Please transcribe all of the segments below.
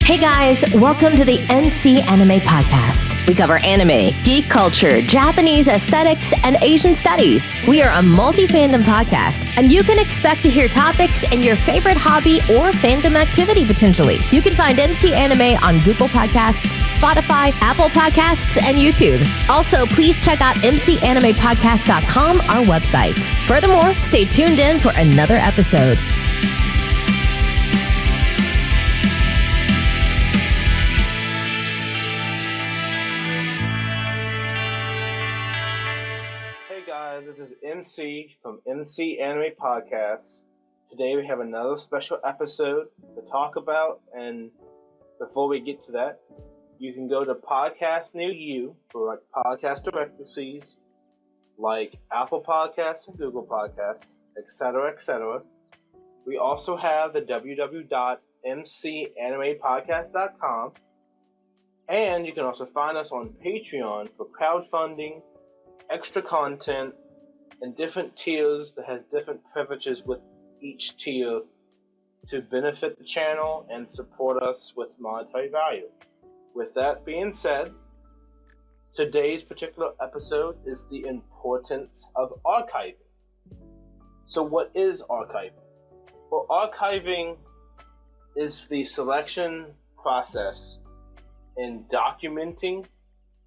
Hey guys, welcome to the MC Anime Podcast. We cover anime, geek culture, Japanese aesthetics, and Asian studies. We are a multi-fandom podcast, and you can expect to hear topics in your favorite hobby or fandom activity potentially. You can find MC Anime on Google Podcasts, Spotify, Apple Podcasts, and YouTube. Also, please check out mcanimepodcast.com, our website. Furthermore, stay tuned in for another episode. This is MC from MC Anime Podcast. Today we have another special episode to talk about, and before we get to that, you can go to podcasts near you for like podcast directories like Apple Podcasts and Google Podcasts, etc., etc. We also have the www.mcanimepodcast.com, and you can also find us on Patreon for crowdfunding, extra content, and different tiers that has different privileges with each tier to benefit the channel and support us with monetary value. With that being said, today's particular episode is the importance of archiving. So what is archiving? Well, archiving is the selection process in documenting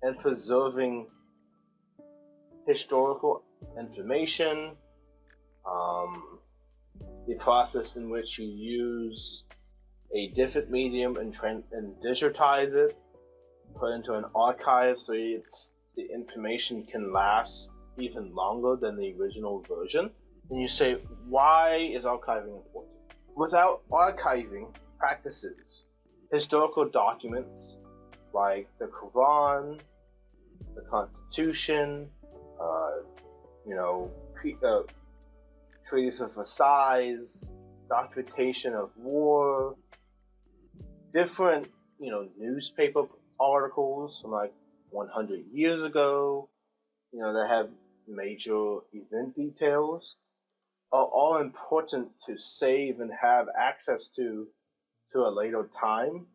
and preserving historical information, the process in which you use a different medium and digitize it, put into an archive so the information can last even longer than the original version. And you say, why is archiving important? Without archiving practices, historical documents like the Quran, the Constitution, Treaties of Versailles, documentation of war, different, newspaper articles from like 100 years ago, that have major event details, are all important to save and have access to a later time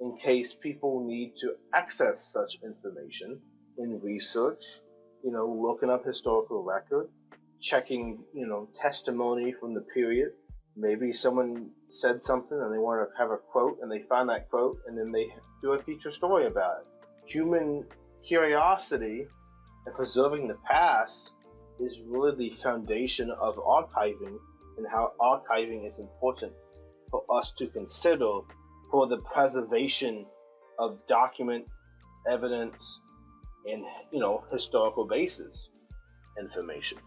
in case people need to access such information in research, looking up historical record, checking, testimony from the period. Maybe someone said something and they want to have a quote and they find that quote and then they do a feature story about it. Human curiosity and preserving the past is really the foundation of archiving, and how archiving is important for us to consider for the preservation of document evidence and historical basis information.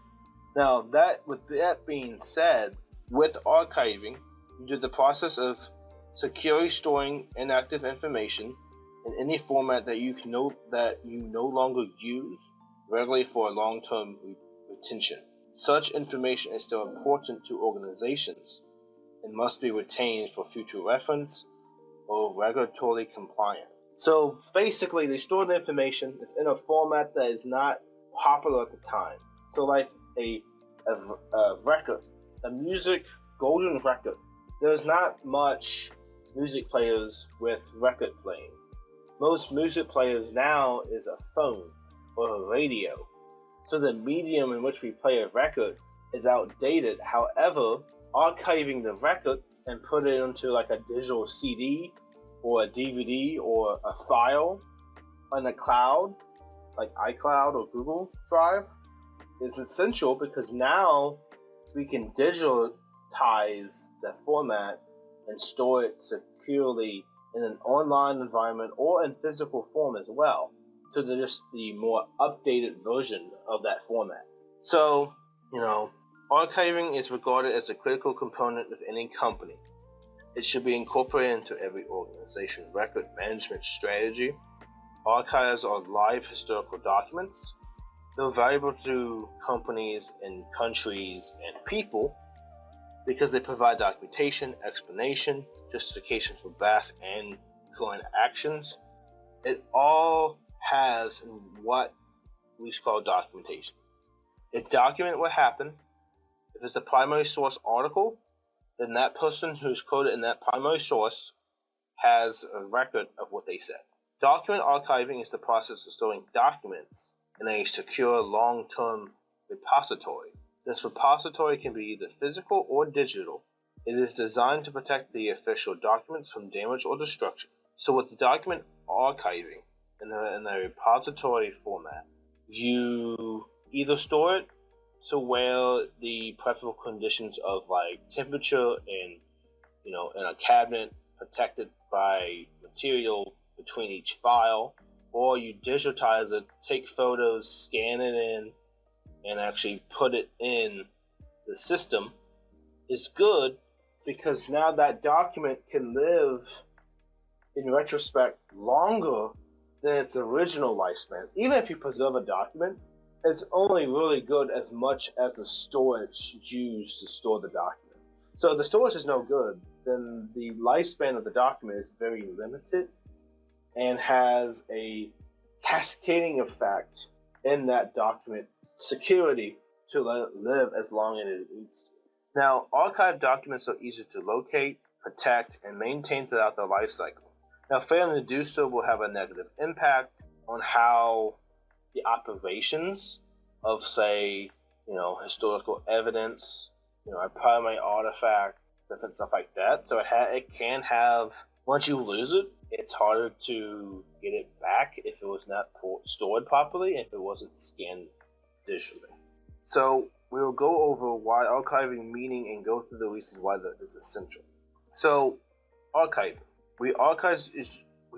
Now, with that being said, with archiving, you do the process of securely storing inactive information in any format that you no longer use regularly for a long-term retention. Such information is still important to organizations and must be retained for future reference or regulatory compliant. So basically, they store the information. It's in a format that is not popular at the time. So like a record, a music golden record. There's not much music players with record playing. Most music players now is a phone or a radio. So the medium in which we play a record is outdated. However, archiving the record and put it into like a digital CD or a DVD or a file on the cloud, like iCloud or Google Drive, is essential because now we can digitize the format and store it securely in an online environment or in physical form as well, to just the more updated version of that format. So, archiving is regarded as a critical component of any company. It should be incorporated into every organization record management strategy. Archives are live historical documents. They're valuable to companies and countries and people because they provide documentation, explanation, justification for past and current actions. It all has what we call documentation. It documents what happened. If it's a primary source article, then that person who's quoted in that primary source has a record of what they said. Document archiving is the process of storing documents in a secure long-term repository. This repository can be either physical or digital. It is designed to protect the official documents from damage or destruction. So with the document archiving in a repository format, you either store it to where the preferable conditions of like temperature and in a cabinet protected by material between each file, or you digitize it, take photos, scan it in, and actually put it in the system, is good because now that document can live in retrospect longer than its original lifespan. Even if you preserve a document, it's only really good as much as the storage used to store the document. So if the storage is no good, then the lifespan of the document is very limited and has a cascading effect in that document security to let it live as long as it needs to. Now, archived documents are easier to locate, protect, and maintain throughout their life cycle. Now, failing to do so will have a negative impact on how the operations of, say, historical evidence, a primary artifact, different stuff like that. So it can have, once you lose it, it's harder to get it back if it was not stored properly, if it wasn't scanned digitally. So we'll go over why archiving meaning and go through the reasons why that is essential. So archiving. We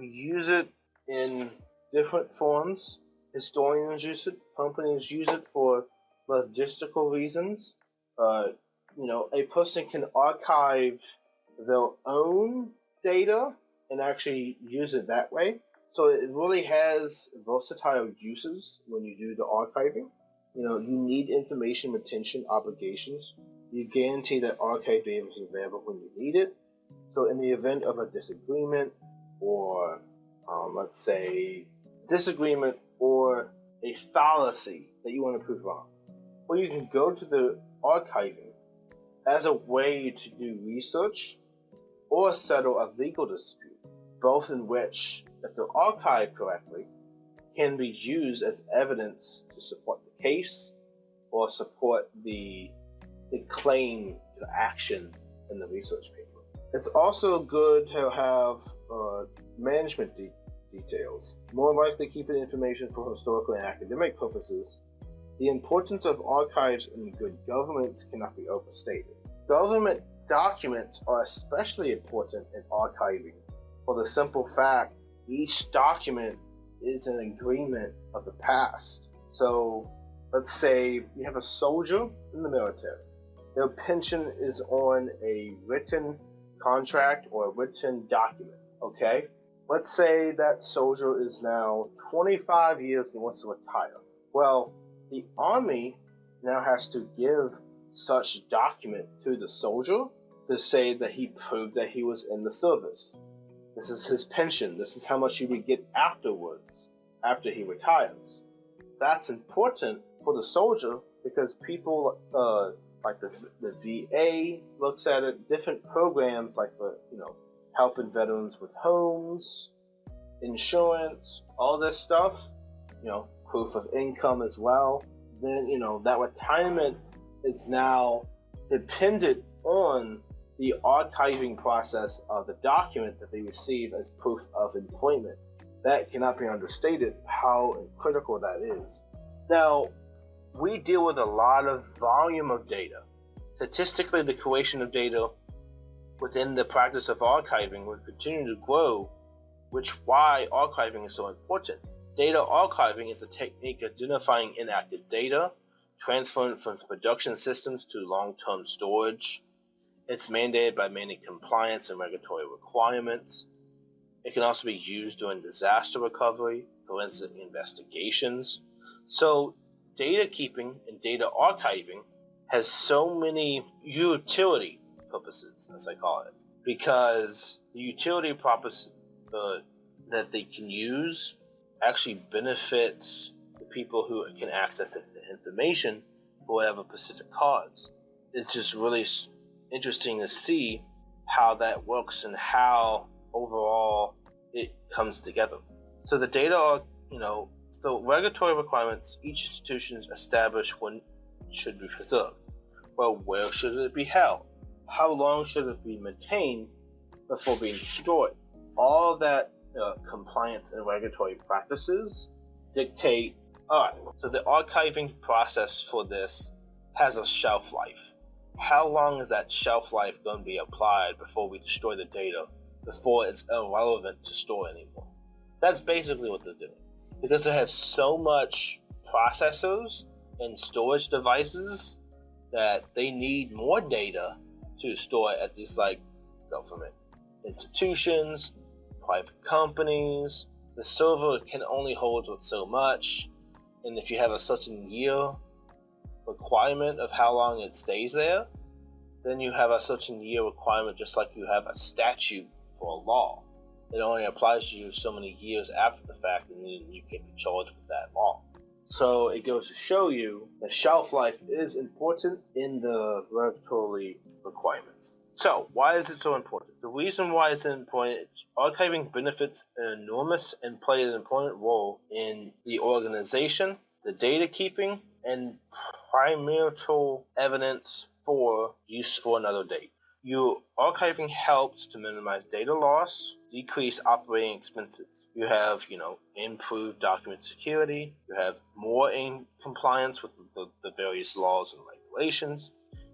use it in different forms. Historians use it, companies use it for logistical reasons. A person can archive their own data and actually use it that way. So it really has versatile uses when you do the archiving. You need information retention obligations. You guarantee that archive data is available when you need it. So in the event of a disagreement or, let's say, disagreement or a fallacy that you want to prove wrong, or you can go to the archiving as a way to do research or settle a legal dispute, both in which, if they're archived correctly, can be used as evidence to support the case or support the claim to action in the research paper. It's also good to have management details. More likely keeping information for historical and academic purposes. The importance of archives in good governance cannot be overstated. Government documents are especially important in archiving for the simple fact each document is an agreement of the past. So let's say you have a soldier in the military. Their pension is on a written contract or a written document, okay? Let's say that soldier is now 25 years and wants to retire. Well, the Army now has to give such document to the soldier to say that he proved that he was in the service. This is his pension. This is how much he would get afterwards, after he retires. That's important for the soldier because people like the VA looks at it, different programs like for helping veterans with homes, insurance, all this stuff, proof of income as well. Then that retirement is now dependent on the archiving process of the document that they receive as proof of employment. That cannot be understated how critical that is. Now, we deal with a lot of volume of data. Statistically, the creation of data within the practice of archiving will continue to grow, which why archiving is so important. Data archiving is a technique identifying inactive data, transferring from production systems to long-term storage. It's mandated by many compliance and regulatory requirements. It can also be used during disaster recovery, forensic investigations. So data keeping and data archiving has so many utility purposes, as I call it, because the utility purpose that they can use actually benefits the people who can access the information for whatever specific cause. It's just really interesting to see how that works and how overall it comes together. So the data are, so regulatory requirements each institution establish when should be preserved. Well, where should it be held? How long should it be maintained before being destroyed? All that compliance and regulatory practices dictate. Alright, so the archiving process for this has a shelf life. How long is that shelf life going to be applied before we destroy the data, before it's irrelevant to store anymore? That's basically what they're doing. Because they have so much processors and storage devices that they need more data to store at these like government institutions, private companies. The server can only hold so much, and if you have a certain year requirement of how long it stays there, then you have a certain year requirement, just like you have a statute for a law. It only applies to you so many years after the fact, and then you can be charged with that law. So it goes to show you that shelf life is important in the regulatory requirements. So why is it so important? The reason why it's important is archiving benefits an enormous and play an important role in the organization, the data keeping, and primordial evidence for use for another date. Your archiving helps to minimize data loss, decrease operating expenses. You have, improved document security. You have more in compliance with the various laws and regulations.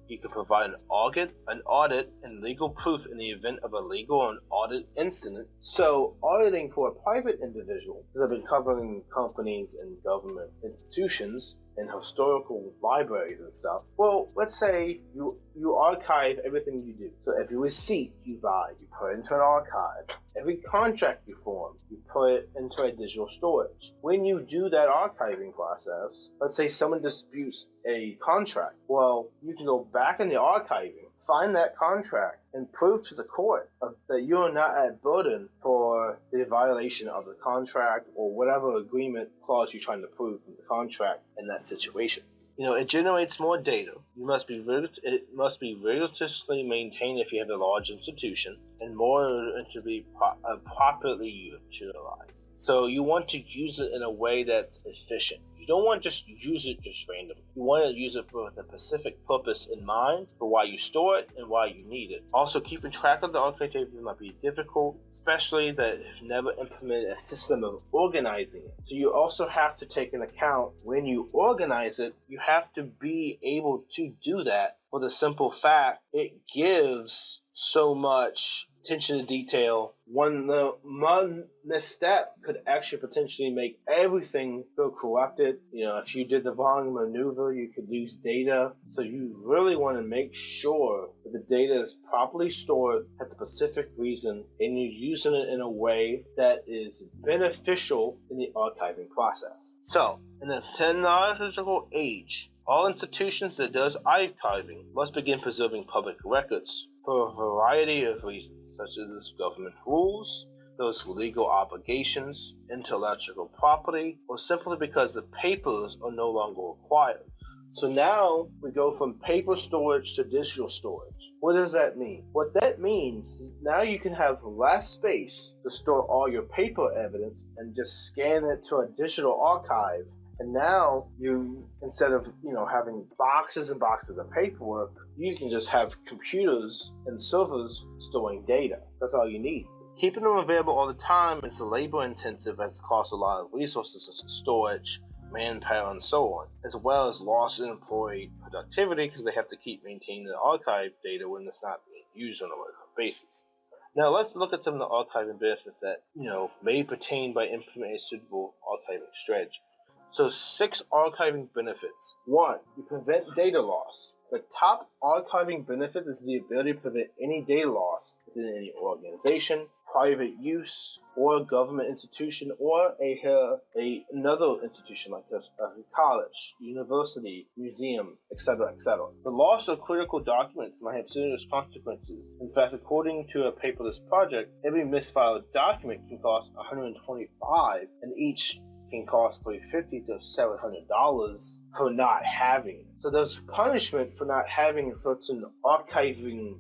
You can provide an audit, and legal proof in the event of a legal or an audit incident. So, auditing for a private individual, because I've been covering companies and government institutions and historical libraries and stuff. Well, let's say you archive everything you do. So every receipt you buy, you put it into an archive. Every contract you form, you put it into a digital storage. When you do that archiving process, let's say someone disputes a contract. Well, you can go back in the archiving, find that contract, and prove to the court that you are not at burden for the violation of the contract or whatever agreement clause you're trying to prove from the contract in that situation. It generates more data. It must be rigorously maintained if you have a large institution, and more to be properly utilized. So you want to use it in a way that's efficient. You don't want to just use it just randomly. You want to use it for the specific purpose in mind for why you store it and why you need it. Also, keeping track of the archiving might be difficult, especially that you've never implemented a system of organizing it. So you also have to take into account when you organize it, you have to be able to do that for the simple fact it gives so much attention to detail. One misstep could actually potentially make everything go corrupted. If you did the wrong maneuver, you could lose data. So you really want to make sure that the data is properly stored at the specific reason, and you're using it in a way that is beneficial in the archiving process. So, in the technological age, all institutions that does archiving must begin preserving public records for a variety of reasons, such as government rules, those legal obligations, intellectual property, or simply because the papers are no longer required. So now we go from paper storage to digital storage. What does that mean? What that means is now you can have less space to store all your paper evidence and just scan it to a digital archive. And now instead of having boxes and boxes of paperwork, you can just have computers and servers storing data. That's all you need. Keeping them available all the time is labor intensive, as it costs a lot of resources such as storage, manpower, and so on, as well as loss in employee productivity because they have to keep maintaining the archive data when it's not being used on a regular basis. Now let's look at some of the archiving benefits that may pertain by implementing a suitable archiving strategy. So 6 archiving benefits. 1, you prevent data loss. The top archiving benefit is the ability to prevent any data loss within any organization, private use, or a government institution, or another institution like a college, university, museum, etc., etc. The loss of critical documents might have serious consequences. In fact, according to a paperless project, every misfiled document can cost $125, and each can cost $350 to $700 for not having it. So there's punishment for not having certain archiving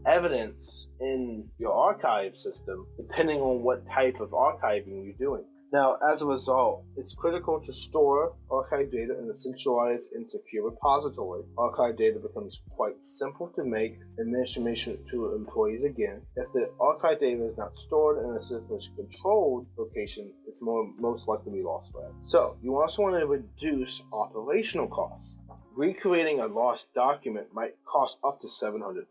evidence in your archive system, depending on what type of archiving you're doing. Now, as a result, it's critical to store archive data in a centralized and secure repository. Archive data becomes quite simple to make administration to employees again. If the archive data is not stored in a centrally controlled location, it's most likely to be lost forever. So, you also want to reduce operational costs. Recreating a lost document might cost up to $700.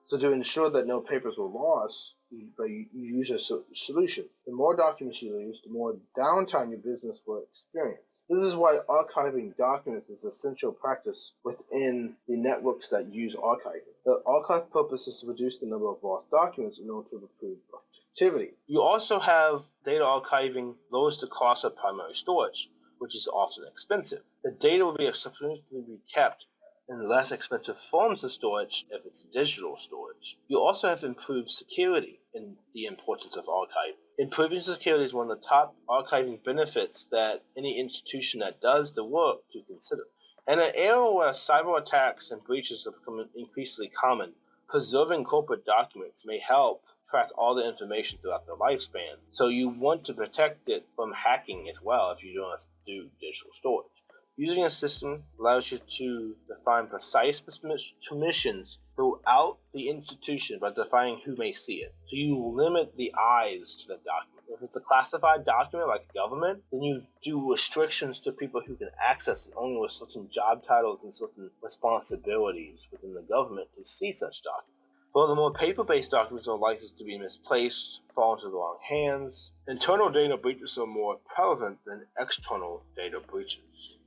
So to ensure that no papers were lost, you use a solution. The more documents you use, the more downtime your business will experience. This is why archiving documents is an essential practice within the networks that use archiving. The archive purpose is to reduce the number of lost documents in order to improve productivity. You also have data archiving lowers the cost of primary storage, which is often expensive. The data will be subsequently kept in less expensive forms of storage if it's digital storage. You also have improved security in the importance of archiving. Improving security is one of the top archiving benefits that any institution that does the work to consider. In an era where cyber attacks and breaches have become increasingly common, preserving corporate documents may help track all the information throughout their lifespan. So you want to protect it from hacking as well if you don't have to do digital storage. Using a system allows you to define precise permissions throughout the institution by defining who may see it. So you limit the eyes to the document. If it's a classified document like government, then you do restrictions to people who can access it only with certain job titles and certain responsibilities within the government to see such documents. Furthermore, paper-based documents are likely to be misplaced, fall into the wrong hands. Internal data breaches are more prevalent than external data breaches.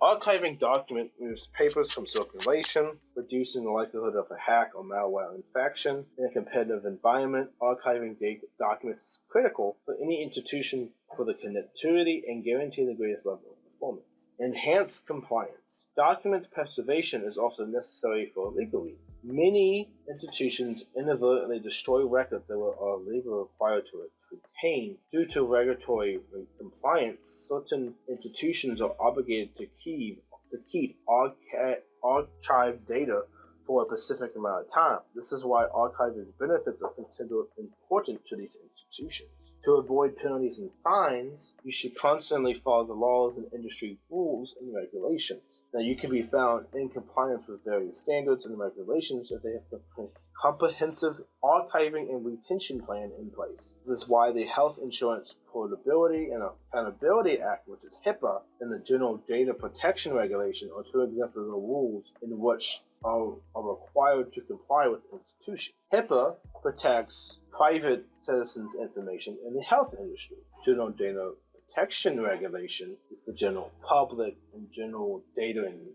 Archiving document removes papers from circulation, reducing the likelihood of a hack or malware infection. In a competitive environment, archiving documents is critical for any institution for the connectivity and guarantee the greatest level of performance. Enhanced compliance. Document preservation is also necessary for legal reasons. Many institutions inadvertently destroy records that are legally required to retain. Due to regulatory compliance, certain institutions are obligated to keep archived data for a specific amount of time. This is why archiving benefits are considered important to these institutions. To avoid penalties and fines, you should constantly follow the laws and industry rules and regulations. Now, you can be found in compliance with various standards and regulations if they have a comprehensive archiving and retention plan in place. This is why the Health Insurance Portability and Accountability Act, which is HIPAA, and the General Data Protection Regulation are two examples of rules in which are required to comply with the institution. HIPAA protects private citizens' information in the health industry. General Data Protection Regulation is the general public and general data and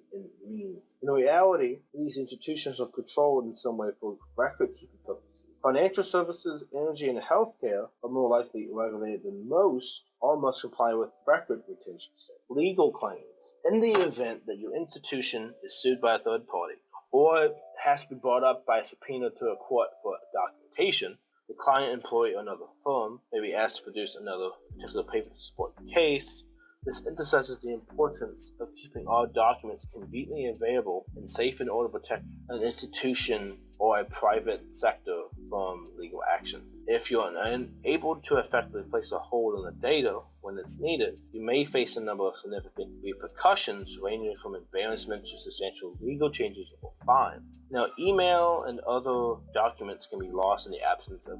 means. In reality, these institutions are controlled in some way for record-keeping purposes. Financial services, energy, and healthcare are more likely regulated than most, all must comply with record retention standards. Legal claims. In the event that your institution is sued by a third party, or has to be brought up by a subpoena to a court for documentation, the client, employee, or another firm may be asked to produce another particular paper to support the case. This emphasizes the importance of keeping all documents conveniently available and safe in order to protect an institution or a private sector from legal action. If you are unable to effectively place a hold on the data when it's needed, you may face a number of significant repercussions ranging from embarrassment to substantial legal changes or fines. Now, email and other documents can be lost in the absence of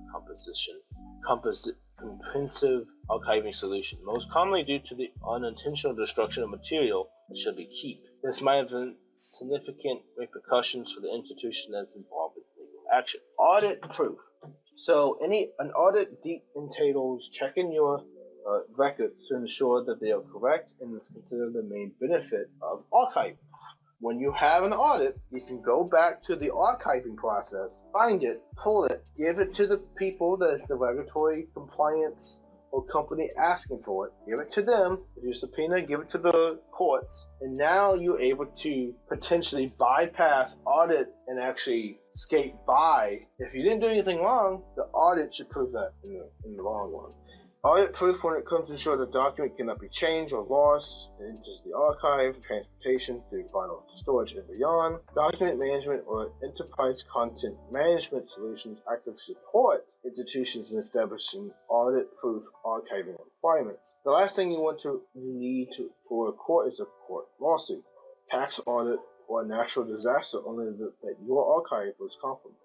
comprehensive archiving solution, most commonly due to the unintentional destruction of material that should be kept. This might have significant repercussions for the institution that is involved in legal action. Audit proof. So an audit entails checking your records to ensure that they are correct and is considered the main benefit of archiving. When you have an audit, you can go back to the archiving process, find it, pull it, give it to the people that is the regulatory compliance or company asking for it, give it to them, if you subpoena, give it to the courts, and now you're able to potentially bypass audit and actually skate by. If you didn't do anything wrong, the audit should prove that in the long run. Audit proof when it comes to ensure the document cannot be changed or lost. It enters the archive, transportation through final storage and beyond. Document management or enterprise content management solutions actively support institutions in establishing audit-proof archiving requirements. The last thing you need for a court is a court lawsuit, tax audit, or a natural disaster, only that your archive was compromised.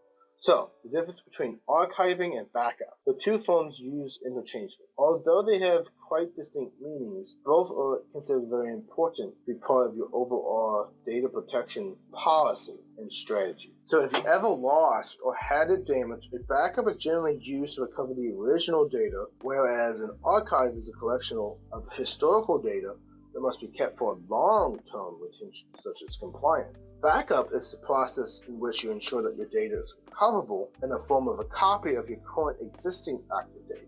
So, the difference between archiving and backup. The two forms used interchangeably. Although they have quite distinct meanings, both are considered very important to be part of your overall data protection policy and strategy. So if you ever lost or had it damaged, a backup is generally used to recover the original data, whereas an archive is a collection of historical data that must be kept for long-term retention, such as compliance. Backup is the process in which you ensure that your data is recoverable in the form of a copy of your current existing active data,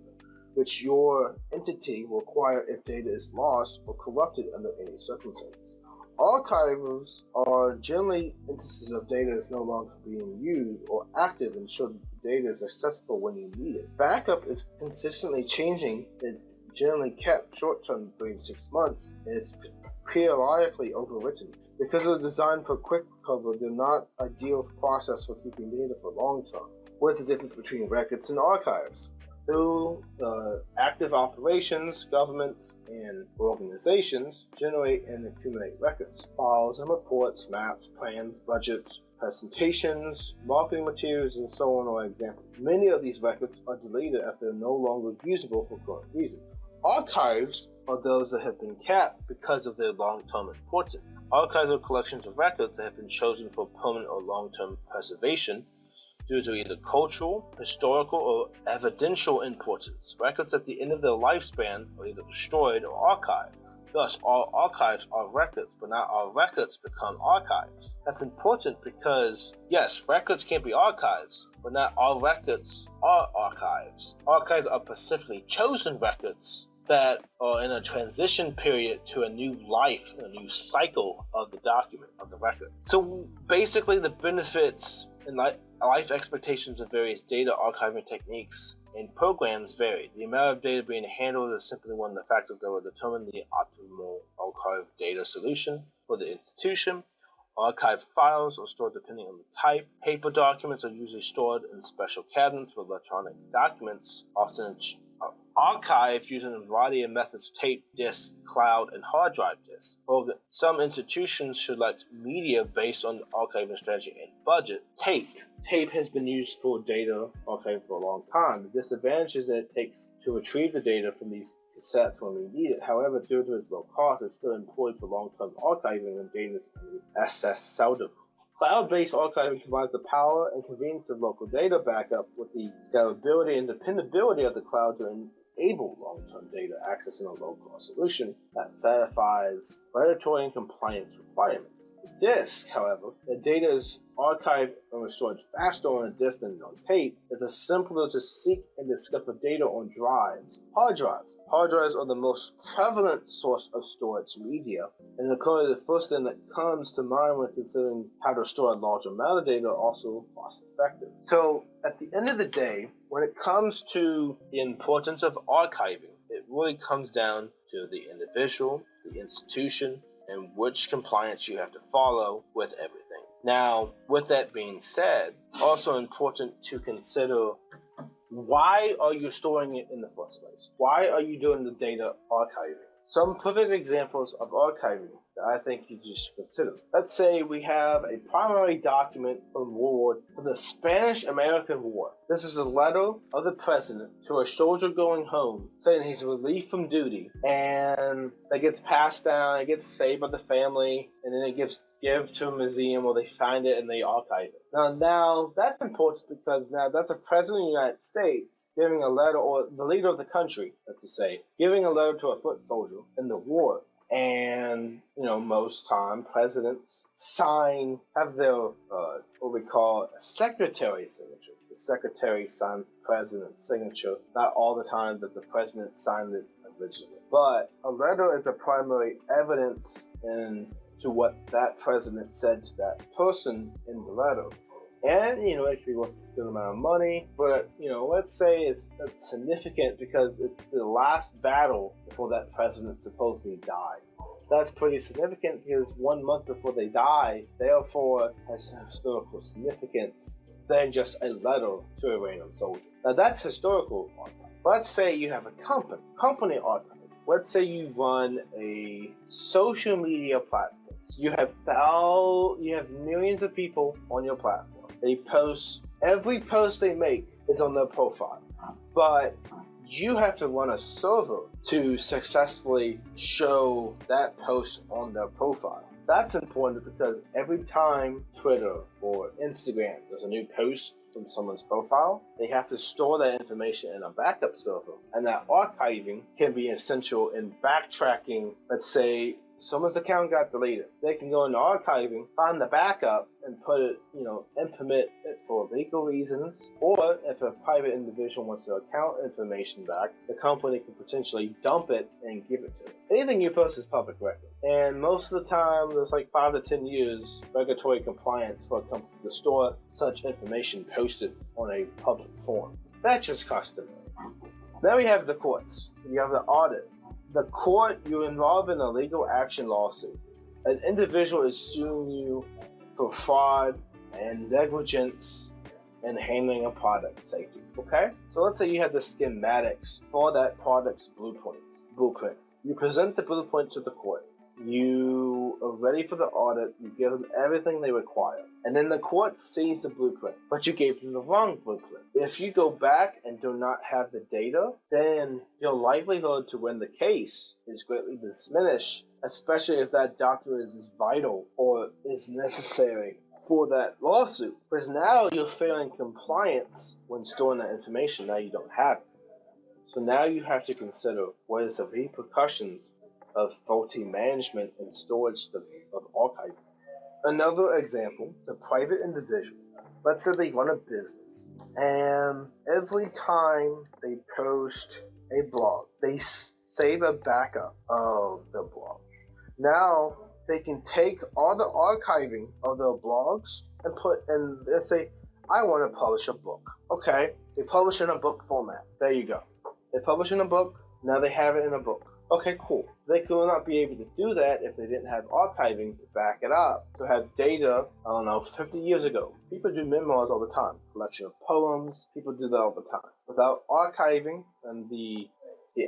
which your entity will acquire if data is lost or corrupted under any circumstance. Archives are generally instances of data that is no longer being used or active and ensure that the data is accessible when you need it. Backup is consistently changing. It's generally kept short-term 3 to 6 months, and it's periodically overwritten. Because they're designed for quick recovery, they're not ideal process for keeping data for long-term. What's the difference between records and archives? Through active operations, governments and organizations generate and accumulate records, files and reports, maps, plans, budgets, presentations, marketing materials, and so on are examples. Many of these records are deleted after they're no longer usable for current reasons. Archives are those that have been kept because of their long-term importance. Archives are collections of records that have been chosen for permanent or long-term preservation due to either cultural, historical, or evidential importance. Records at the end of their lifespan are either destroyed or archived. Thus, all archives are records, but not all records become archives. That's important because, yes, records can be archives, but not all records are archives. Archives are specifically chosen records that are in a transition period to a new life, a new cycle of the document, of the record. So basically the benefits and life expectations of various data archiving techniques and programs vary. The amount of data being handled is simply one of the factors that will determine the optimal archive data solution for the institution. Archived files are stored depending on the type. Paper documents are usually stored in special cabinets, with electronic documents often archived using a variety of methods: tape, disk, cloud, and hard drive disks. Some institutions select media based on archiving strategy and budget. Tape has been used for data archiving for a long time. The disadvantage is that it takes to retrieve the data from these cassettes when we need it. However, due to its low cost, it's still employed for long-term archiving and data is accessed seldom. Cloud-based archiving combines the power and convenience of local data backup with the scalability and dependability of the cloud to enable long-term data access in a low-cost solution that satisfies regulatory and compliance requirements. The disk, however, the data is archived and restored faster on a disk than on tape. It's simpler to seek and discover data on drives. Hard drives. Hard drives are the most prevalent source of storage media, and they're currently the first thing that comes to mind when considering how to store a large amount of data, also cost-effective. So, at the end of the day, when it comes to the importance of archiving, it really comes down to the individual, the institution, and which compliance you have to follow with everything. Now, with that being said, it's also important to consider, why are you storing it in the first place? Why are you doing the data archiving? Some perfect examples of archiving that I think you should consider. Let's say we have a primary document from the Spanish-American War. This is a letter of the president to a soldier going home saying he's relieved from duty, and that gets passed down, it gets saved by the family, and then it gets given to a museum where they find it and they archive it. Now that's important because now that's a president of the United States giving a letter, or the leader of the country, let's say, giving a letter to a foot soldier in the war. And, most time presidents have their, what we call a secretary signature. The secretary signs the president's signature, not all the time that the president signed it originally. But a letter is a primary evidence to what that president said to that person in the letter. And, it could be worth a good amount of money, but, let's say it's significant because it's the last battle before that president supposedly died. That's pretty significant because 1 month before they die, therefore has historical significance than just a letter to a random soldier. Now that's historical archive. Let's say you have a company archive. Let's say you run a social media platform. You have millions of people on your platform. They post, every post they make is on their profile. But you have to run a server to successfully show that post on their profile. That's important because every time Twitter or Instagram there's a new post from someone's profile, they have to store that information in a backup server. And that archiving can be essential in backtracking. Let's say someone's account got deleted. They can go into archiving, find the backup, and put it, implement it for legal reasons. Or if a private individual wants their account information back, the company can potentially dump it and give it to them. Anything you post is public record. And most of the time, there's like 5 to 10 years regulatory compliance for a company to store such information posted on a public forum. That's just customary. Then we have the courts. You have the audit. The court, you're involved in a legal action lawsuit. An individual is suing you for fraud and negligence in handling a product safety. Okay? So let's say you have the schematics for that product's blueprint. You present the blueprint to the court. You are ready for the audit. You give them everything they require. And then the court sees the blueprint, but you gave them the wrong blueprint. If you go back and do not have the data, then your likelihood to win the case is greatly diminished, especially if that document is vital or is necessary for that lawsuit. Because now you're failing compliance when storing that information. Now you don't have it. So now you have to consider what is the repercussions of faulty management and storage of archiving. Another example is a private individual. Let's say they run a business, and every time they post a blog, they save a backup of the blog. Now they can take all the archiving of their blogs and let's say, I want to publish a book. Okay, they publish in a book format. There you go. They publish in a book, now they have it in a book. Okay, cool. They could not be able to do that if they didn't have archiving to back it up, to have data, 50 years ago. People do memoirs all the time, collection of poems, people do that all the time. Without archiving and the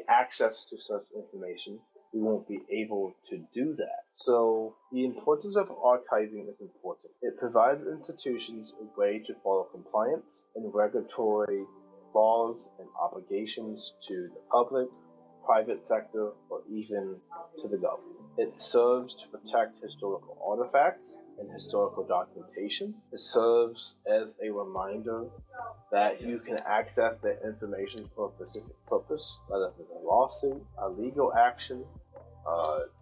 access to such information, we won't be able to do that. So the importance of archiving is important. It provides institutions a way to follow compliance and regulatory laws and obligations to the public, private sector, or even to the government. It serves to protect historical artifacts and historical documentation. It serves as a reminder that you can access that information for a specific purpose, whether it's a lawsuit, a legal action,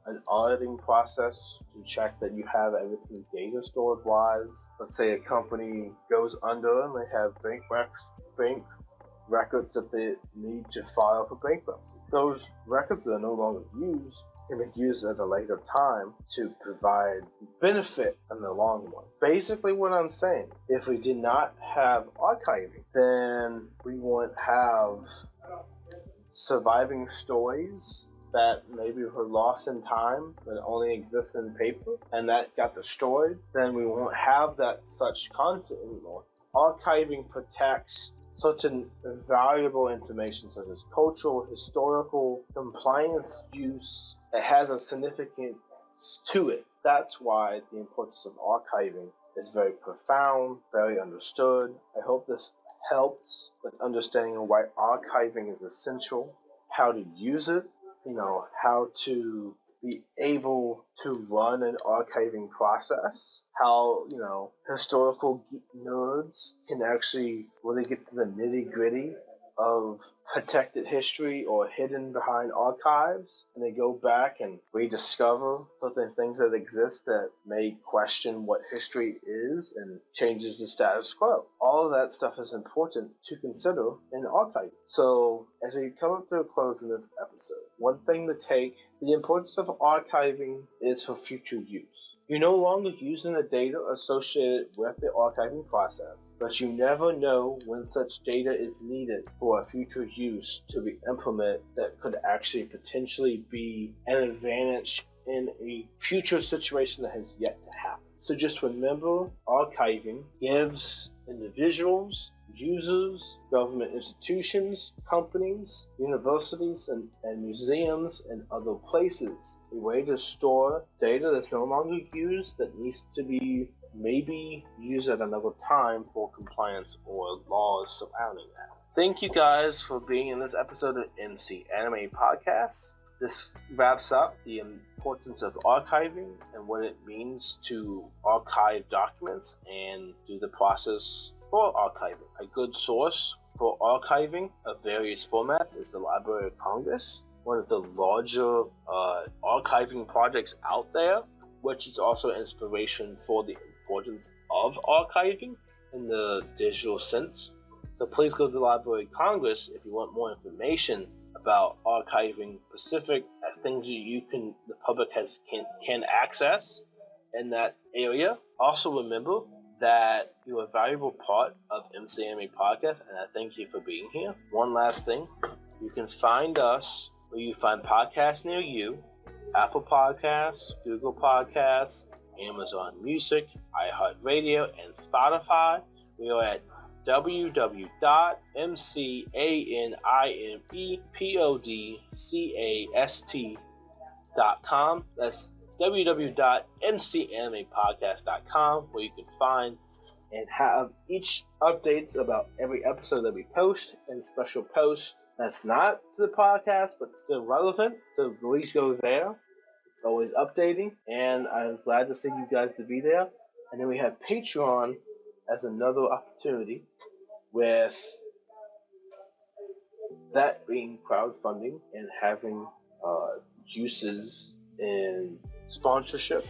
an auditing process to check that you have everything data stored wise. Let's say a company goes under and they have bank records that they need to file for bankruptcy. Those records that are no longer used can be used at a later time to provide benefit in the long run. Basically what I'm saying, if we did not have archiving, then we wouldn't have surviving stories that maybe were lost in time but only exist in paper and that got destroyed. Then we won't have that such content anymore. Archiving protects such an valuable information such as cultural, historical, compliance use. It has a significance to it. That's why the importance of archiving is very profound, very understood. I hope this helps with understanding why archiving is essential, how to use it, how to be able to run an archiving process, how, historical nerds can actually really get to the nitty-gritty of protected history or hidden behind archives, and they go back and rediscover certain things that exist that may question what history is and changes the status quo. All of that stuff is important to consider in archiving. So as we come up to a close in this episode, one thing to take: the importance of archiving is for future use. You're no longer using the data associated with the archiving process, but you never know when such data is needed for a future use to be implemented that could actually potentially be an advantage in a future situation that has yet to happen. So just remember, archiving gives individuals, users, government institutions, companies, universities, and museums and other places a way to store data that's no longer used, that needs to be maybe used at another time for compliance or laws surrounding that. Thank you guys for being in this episode of MC Anime Podcast. This wraps up the importance of archiving and what it means to archive documents and do the process for archiving. A good source for archiving of various formats is the Library of Congress, one of the larger archiving projects out there, which is also inspiration for the importance of archiving in the digital sense. So please go to the Library of Congress if you want more information about archiving specific things that the public can access in that area. Also remember that you're a valuable part of MC Anime Podcast, and I thank you for being here. One last thing, you can find us where you find podcasts near you: Apple Podcasts, Google Podcasts, Amazon Music, iHeartRadio, and Spotify. We are at www.mcanimepodcast.com. That's www.mcanimepodcast.com, where you can find and have each updates about every episode that we post and special posts that's not to the podcast but still relevant. So please go there. It's always updating, and I'm glad to see you guys to be there. And then we have Patreon as another opportunity, with that being crowdfunding and having uses in sponsorship,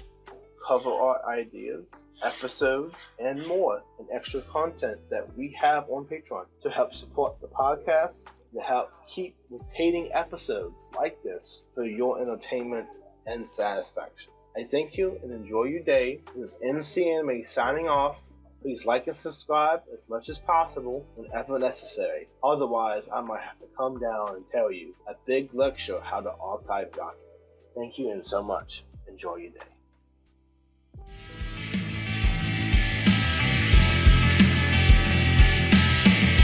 cover art ideas, episodes, and more, and extra content that we have on Patreon to help support the podcast, to help keep rotating episodes like this for your entertainment and satisfaction. I thank you and enjoy your day. This is MC Anime signing off. Please like and subscribe as much as possible whenever necessary. Otherwise, I might have to come down and tell you a big lecture how to archive documents. Thank you and so much. Enjoy your day.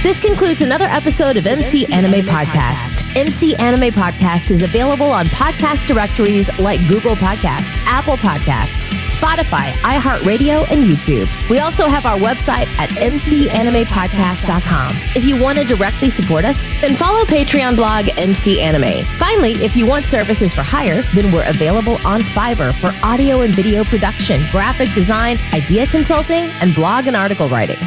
This concludes another episode of MC Anime Podcast. MC Anime Podcast is available on podcast directories like Google Podcast, Apple Podcasts, Spotify, iHeartRadio, and YouTube. We also have our website at mcanimepodcast.com. If you want to directly support us, then follow Patreon blog MC Anime. Finally, if you want services for hire, then we're available on Fiverr for audio and video production, graphic design, idea consulting, and blog and article writing.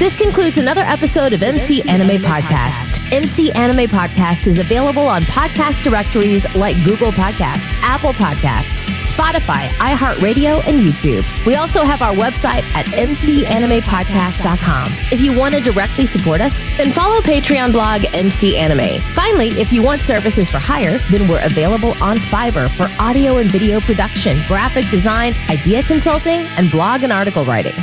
This concludes another episode of MC Anime Podcast. MC Anime Podcast is available on podcast directories like Google Podcasts, Apple Podcasts, Spotify, iHeartRadio, and YouTube. We also have our website at mcanimepodcast.com. If you want to directly support us, then follow Patreon blog MC Anime. Finally, if you want services for hire, then we're available on Fiverr for audio and video production, graphic design, idea consulting, and blog and article writing.